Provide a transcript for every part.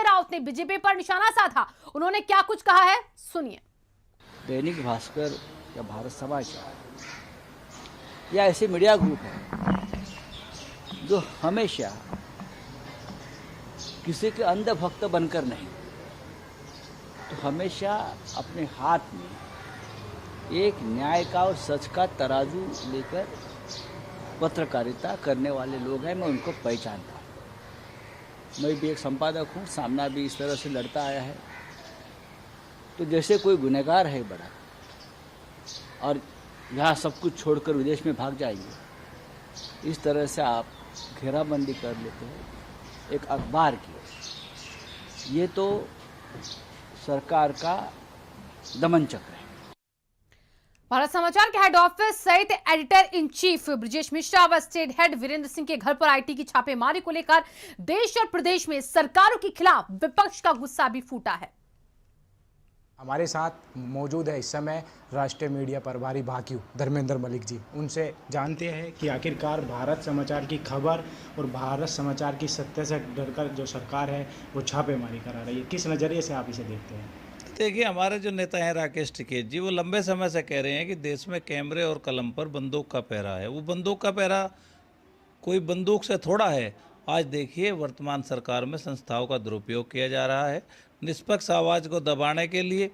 राउत ने बीजेपी पर निशाना साधा। उन्होंने क्या कुछ कहा है, सुनिए। दैनिक भास्कर या भारत समाचार या ऐसे मीडिया ग्रुप हैं जो हमेशा किसी के अंधभक्त बनकर नहीं, तो हमेशा अपने हाथ में एक न्याय का और सच का तराजू लेकर पत्रकारिता करने वाले लोग हैं। मैं उनको पहचानता हूँ। मैं भी एक संपादक हूँ, सामना भी इस तरह से लड़ता आया है। तो जैसे कोई गुनहगार है बड़ा और यहाँ सब कुछ छोड़कर विदेश में भाग जाएंगे, इस तरह से आप घेराबंदी कर लेते हो एक अखबार की। ये तो सरकार का दमन चक्र है। भारत समाचार के हेड ऑफिस सहित editor in chief Brajesh Mishra व स्टेट हेड वीरेंद्र सिंह के घर पर आईटी की छापेमारी को लेकर देश और प्रदेश में सरकारों के खिलाफ विपक्ष का गुस्सा भी फूटा है। हमारे साथ मौजूद है इस समय राष्ट्रीय मीडिया प्रभारी भाकियू धर्मेंद्र मलिक जी। उनसे जानते हैं कि आखिरकार भारत समाचार की खबर और भारत समाचार की सत्य से डरकर जो सरकार है वो छापेमारी करा रही है, किस नज़रिए से आप इसे देखते हैं? देखिए, हमारे जो नेता हैं राकेश टिकैत जी, वो लंबे समय से कह रहे हैं कि देश में कैमरे और कलम पर बंदूक का पहरा है। वो बंदूक का पहरा कोई बंदूक से थोड़ा है। आज देखिए, वर्तमान सरकार में संस्थाओं का दुरुपयोग किया जा रहा है निष्पक्ष आवाज़ को दबाने के लिए,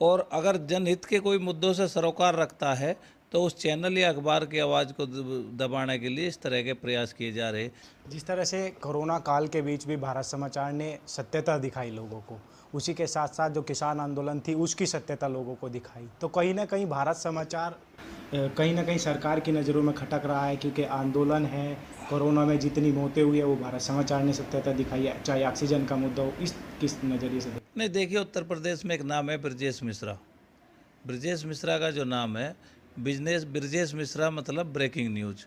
और अगर जनहित के कोई मुद्दों से सरोकार रखता है तो उस चैनल या अखबार की आवाज़ को दबाने के लिए इस तरह के प्रयास किए जा रहे हैं। जिस तरह से कोरोना काल के बीच भी भारत समाचार ने सत्यता दिखाई लोगों को, उसी के साथ साथ जो किसान आंदोलन थी उसकी सत्यता लोगों को दिखाई, तो कहीं ना कहीं भारत समाचार कहीं ना कहीं सरकार की नज़रों में खटक रहा है, क्योंकि आंदोलन है, कोरोना में जितनी मौतें हुई है वो भारत समाचार ने सत्यता दिखाई है, चाहे ऑक्सीजन का मुद्दा हो। इस किस नज़रिए से नहीं, देखिए, उत्तर प्रदेश में एक नाम है ब्रजेश मिश्रा। ब्रजेश मिश्रा का जो नाम है ब्रजेश मिश्रा मतलब ब्रेकिंग न्यूज़।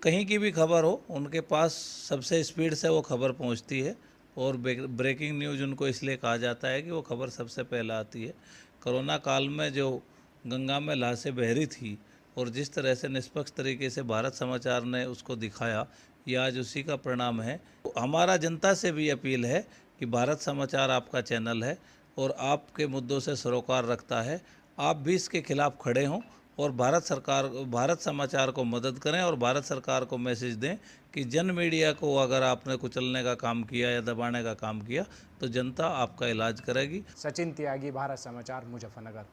कहीं की भी खबर हो उनके पास सबसे स्पीड से वो खबर पहुंचती है, और ब्रेकिंग न्यूज़ उनको इसलिए कहा जाता है कि वो खबर सबसे पहले आती है। कोरोना काल में जो गंगा में लाशें बह रही थी और जिस तरह से निष्पक्ष तरीके से भारत समाचार ने उसको दिखाया, ये आज उसी का परिणाम है। हमारा जनता से भी अपील है कि भारत समाचार आपका चैनल है और आपके मुद्दों से सरोकार रखता है। आप भी इसके खिलाफ खड़े हों और भारत समाचार को मदद करें, और भारत सरकार को मैसेज दें कि जन मीडिया को अगर आपने कुचलने का काम किया या दबाने का काम किया तो जनता आपका इलाज करेगी। सचिन त्यागी, भारत समाचार, मुजफ्फरनगर।